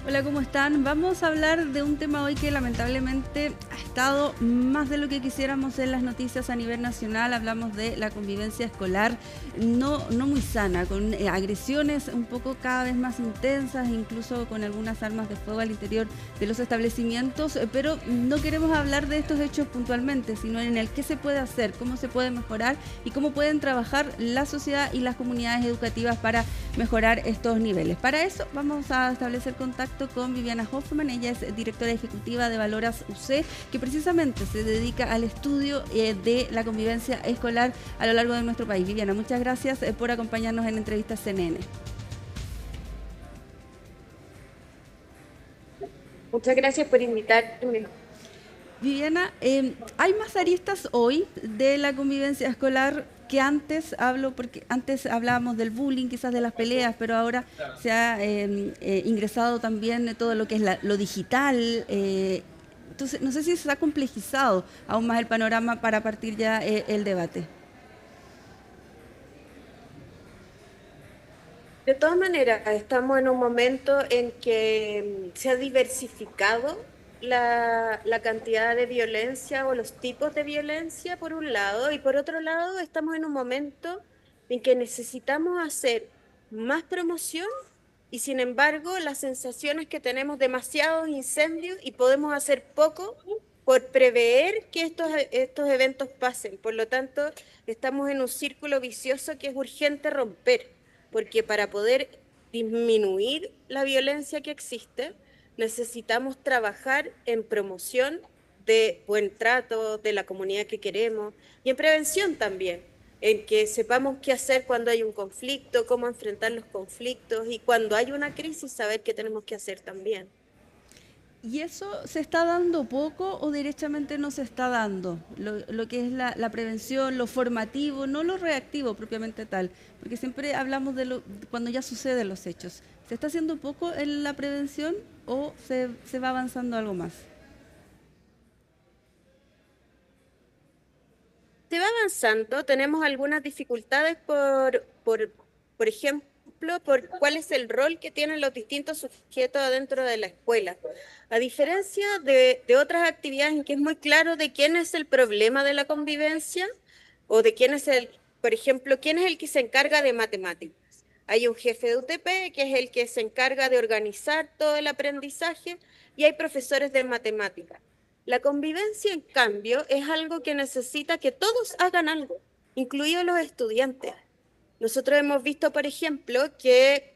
Hola, ¿cómo están? Vamos a hablar de un tema hoy que lamentablemente ha estado más de lo que quisiéramos en las noticias a nivel nacional. Hablamos de la convivencia escolar no muy sana, con agresiones un poco cada vez más intensas, incluso con algunas armas de fuego al interior de los establecimientos, pero no queremos hablar de estos hechos puntualmente, sino en el qué se puede hacer, cómo se puede mejorar y cómo pueden trabajar la sociedad y las comunidades educativas para mejorar estos niveles. Para eso vamos a establecer contacto con Viviana Hoffman. Ella es directora ejecutiva de Valoras UC, que precisamente se dedica al estudio de la convivencia escolar a lo largo de nuestro país. Viviana, muchas gracias por acompañarnos en Entrevistas CNN. Muchas gracias por invitarme. Viviana, hay más aristas hoy de la convivencia escolar que antes. Hablo porque antes hablábamos del bullying, quizás de las peleas, pero ahora se ha ingresado también todo lo que es lo digital. Entonces, no sé si se ha complejizado aún más el panorama para partir ya el debate. De todas maneras, estamos en un momento en que se ha diversificado la cantidad de violencia o los tipos de violencia, por un lado, y por otro lado, estamos en un momento en que necesitamos hacer más promoción y sin embargo, la sensación es que tenemos demasiados incendios y podemos hacer poco por prever que estos eventos pasen. Por lo tanto, estamos en un círculo vicioso que es urgente romper, porque para poder disminuir la violencia que existe, necesitamos trabajar en promoción de buen trato, de la comunidad que queremos y en prevención también, en que sepamos qué hacer cuando hay un conflicto, cómo enfrentar los conflictos y cuando hay una crisis, saber qué tenemos que hacer también. ¿Y eso se está dando poco o derechamente no se está dando? Lo que es la prevención, lo formativo, no lo reactivo propiamente tal, porque siempre hablamos de cuando ya suceden los hechos. ¿Se está haciendo poco en la prevención o se va avanzando algo más? Se va avanzando, tenemos algunas dificultades por ejemplo, por cuál es el rol que tienen los distintos sujetos dentro de la escuela. A diferencia de otras actividades en que es muy claro de quién es el problema de la convivencia o de quién es por ejemplo, quién es el que se encarga de matemáticas. Hay un jefe de UTP que es el que se encarga de organizar todo el aprendizaje y hay profesores de matemáticas. La convivencia, en cambio, es algo que necesita que todos hagan algo, incluidos los estudiantes. Nosotros hemos visto, por ejemplo, que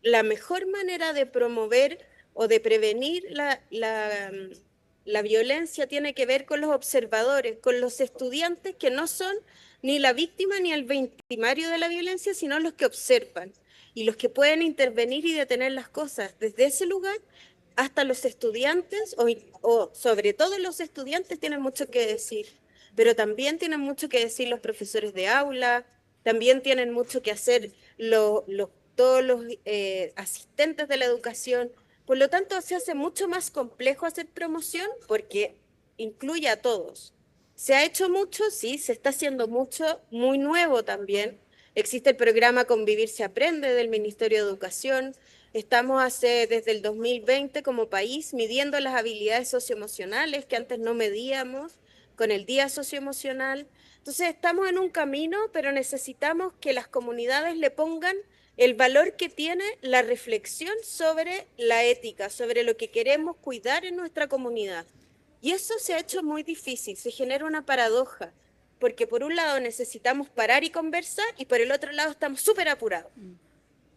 la mejor manera de promover o de prevenir la violencia tiene que ver con los observadores, con los estudiantes que no son ni la víctima ni el victimario de la violencia, sino los que observan y los que pueden intervenir y detener las cosas. Desde ese lugar hasta los estudiantes o sobre todo los estudiantes tienen mucho que decir, pero también tienen mucho que decir los profesores de aula, también tienen mucho que hacer todos los asistentes de la educación. Por lo tanto, se hace mucho más complejo hacer promoción porque incluye a todos. ¿Se ha hecho mucho? Sí, se está haciendo mucho, muy nuevo también. Existe el programa Convivir se aprende del Ministerio de Educación. Estamos desde el 2020 como país midiendo las habilidades socioemocionales que antes no medíamos con el Día Socioemocional. Entonces estamos en un camino, pero necesitamos que las comunidades le pongan el valor que tiene la reflexión sobre la ética, sobre lo que queremos cuidar en nuestra comunidad. Y eso se ha hecho muy difícil, se genera una paradoja, porque por un lado necesitamos parar y conversar y por el otro lado estamos súper apurados,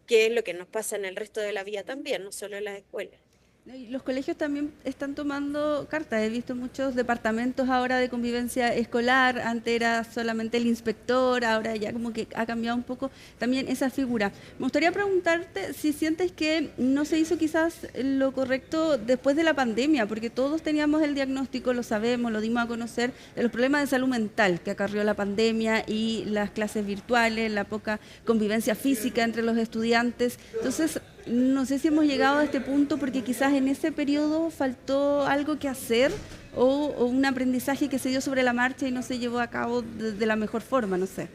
que es lo que nos pasa en el resto de la vida también, no solo en las escuelas. Y los colegios también están tomando cartas. He visto muchos departamentos ahora de convivencia escolar. Antes era solamente el inspector, ahora ya como que ha cambiado un poco también esa figura. Me gustaría preguntarte si sientes que no se hizo quizás lo correcto después de la pandemia, porque todos teníamos el diagnóstico, lo sabemos, lo dimos a conocer, de los problemas de salud mental que acarrió la pandemia y las clases virtuales, la poca convivencia física entre los estudiantes. Entonces, no sé si hemos llegado a este punto porque quizás en ese periodo faltó algo que hacer o un aprendizaje que se dio sobre la marcha y no se llevó a cabo de la mejor forma, no sé.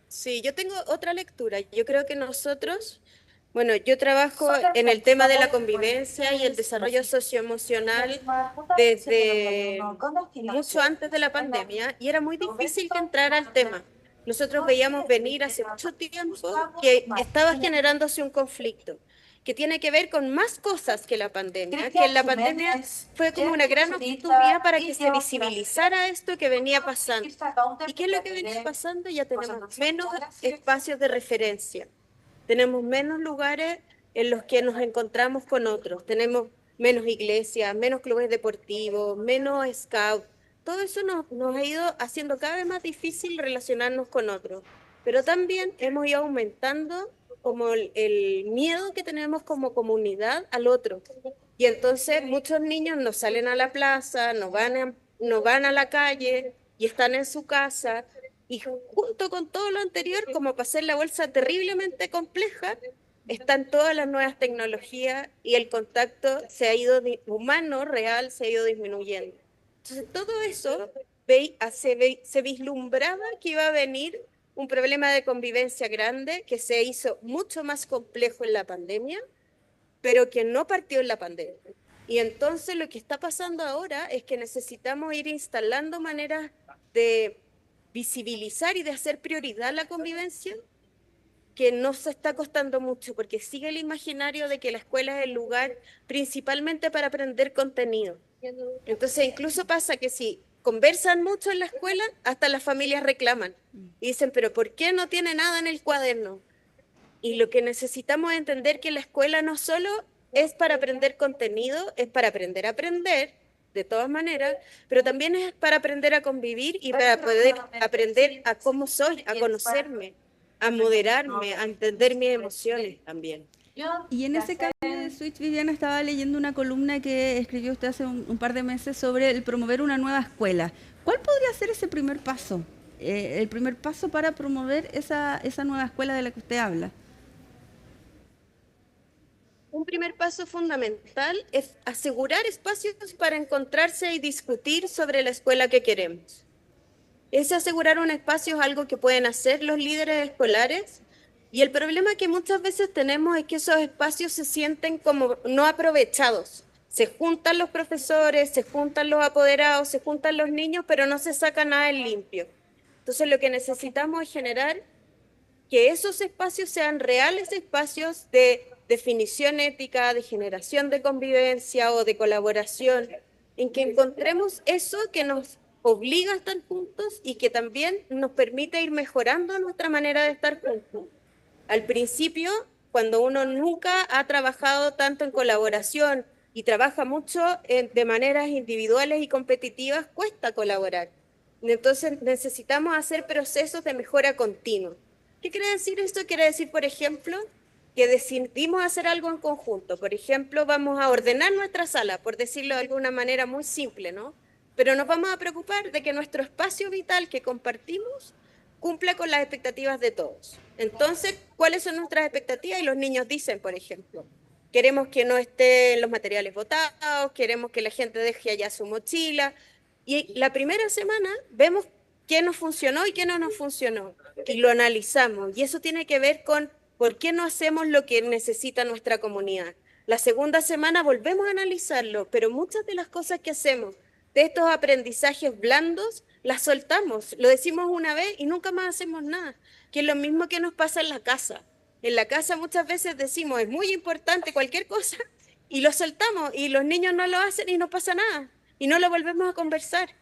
Sí, yo tengo otra lectura. Yo creo que nosotros, Bueno, yo trabajo en el tema de la convivencia y el desarrollo socioemocional desde mucho antes de la pandemia y era muy difícil que entrara el tema. Nosotros veíamos venir hace mucho tiempo que estaba generándose un conflicto que tiene que ver con más cosas que la pandemia, que la pandemia fue como una gran oportunidad para que se visibilizara esto que venía pasando. ¿Y qué es lo que venía pasando? Ya tenemos menos espacios de referencia. Tenemos menos lugares en los que nos encontramos con otros, tenemos menos iglesias, menos clubes deportivos, menos scout. Todo eso nos ha ido haciendo cada vez más difícil relacionarnos con otros, pero también hemos ido aumentando como el miedo que tenemos como comunidad al otro. Y entonces muchos niños no salen a la plaza, no van a la calle y están en su casa y junto con todo lo anterior, como para hacer la bolsa terriblemente compleja, están todas las nuevas tecnologías y el contacto se ha ido, humano, real, se ha ido disminuyendo. Entonces, todo eso se vislumbraba que iba a venir un problema de convivencia grande que se hizo mucho más complejo en la pandemia, pero que no partió en la pandemia. Y entonces lo que está pasando ahora es que necesitamos ir instalando maneras de visibilizar y de hacer prioridad la convivencia, que no se está costando mucho, porque sigue el imaginario de que la escuela es el lugar principalmente para aprender contenido. Entonces incluso pasa que si conversan mucho en la escuela, hasta las familias reclaman y dicen, pero ¿por qué no tiene nada en el cuaderno? Y lo que necesitamos es entender que la escuela no solo es para aprender contenido, es para aprender a aprender, de todas maneras, pero también es para aprender a convivir y para poder aprender a cómo soy, a conocerme, a moderarme, a entender mis emociones también. Y en ese cambio de switch, Viviana, estaba leyendo una columna que escribió usted hace un par de meses sobre el promover una nueva escuela. ¿Cuál podría ser ese primer paso? El primer paso para promover esa nueva escuela de la que usted habla. Un primer paso fundamental es asegurar espacios para encontrarse y discutir sobre la escuela que queremos. Ese asegurar un espacio es algo que pueden hacer los líderes escolares, y el problema que muchas veces tenemos es que esos espacios se sienten como no aprovechados. Se juntan los profesores, se juntan los apoderados, se juntan los niños, pero no se saca nada en limpio. Entonces lo que necesitamos es generar que esos espacios sean reales espacios de definición ética, de generación de convivencia o de colaboración, en que encontremos eso que nos obliga a estar juntos y que también nos permite ir mejorando nuestra manera de estar juntos. Al principio, cuando uno nunca ha trabajado tanto en colaboración y trabaja mucho de maneras individuales y competitivas, cuesta colaborar. Entonces necesitamos hacer procesos de mejora continua. ¿Qué quiere decir esto? Quiere decir, por ejemplo, que decidimos hacer algo en conjunto. Por ejemplo, vamos a ordenar nuestra sala, por decirlo de alguna manera muy simple, ¿no? Pero nos vamos a preocupar de que nuestro espacio vital que compartimos cumpla con las expectativas de todos. Entonces, ¿cuáles son nuestras expectativas? Y los niños dicen, por ejemplo, queremos que no estén los materiales botados, queremos que la gente deje allá su mochila. Y la primera semana vemos qué nos funcionó y qué no nos funcionó. Y lo analizamos. Y eso tiene que ver con por qué no hacemos lo que necesita nuestra comunidad. La segunda semana volvemos a analizarlo, pero muchas de las cosas que hacemos de estos aprendizajes blandos, las soltamos. Lo decimos una vez y nunca más hacemos nada. Que es lo mismo que nos pasa en la casa. En la casa muchas veces decimos, es muy importante cualquier cosa, y lo soltamos, y los niños no lo hacen y no pasa nada. Y no lo volvemos a conversar.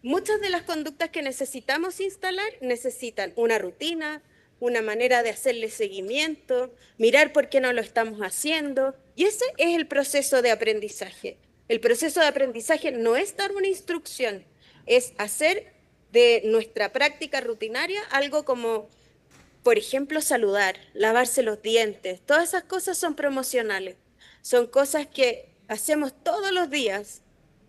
Muchas de las conductas que necesitamos instalar necesitan una rutina, una manera de hacerle seguimiento, mirar por qué no lo estamos haciendo. Y ese es el proceso de aprendizaje. El proceso de aprendizaje no es dar una instrucción, es hacer de nuestra práctica rutinaria algo como, por ejemplo, saludar, lavarse los dientes. Todas esas cosas son promocionales. Son cosas que hacemos todos los días.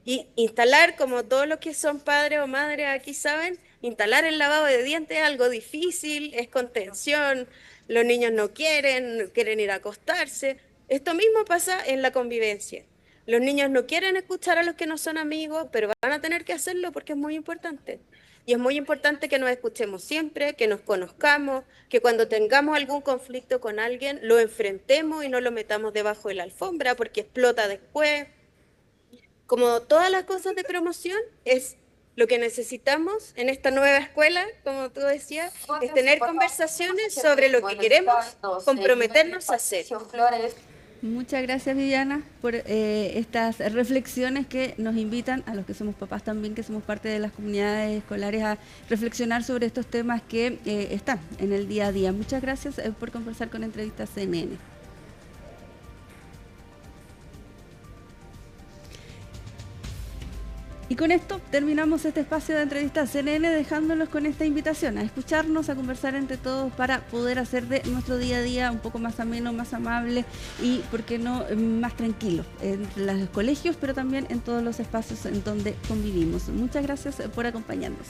Y instalar, como todos los que son padres o madres aquí saben, instalar el lavado de dientes es algo difícil, es contención, los niños no quieren ir a acostarse. Esto mismo pasa en la convivencia. Los niños no quieren escuchar a los que no son amigos, pero van a tener que hacerlo porque es muy importante. Y es muy importante que nos escuchemos siempre, que nos conozcamos, que cuando tengamos algún conflicto con alguien lo enfrentemos y no lo metamos debajo de la alfombra porque explota después. Como todas las cosas de promoción, es lo que necesitamos en esta nueva escuela, como tú decías, es tener conversaciones sobre lo que queremos comprometernos a hacer. Muchas gracias, Viviana, por estas reflexiones que nos invitan a los que somos papás también, que somos parte de las comunidades escolares, a reflexionar sobre estos temas que están en el día a día. Muchas gracias por conversar con Entrevistas CNN. Y con esto terminamos este espacio de Entrevistas CNN, dejándolos con esta invitación a escucharnos, a conversar entre todos para poder hacer de nuestro día a día un poco más ameno, más amable y, ¿por qué no?, más tranquilo en los colegios, pero también en todos los espacios en donde convivimos. Muchas gracias por acompañarnos.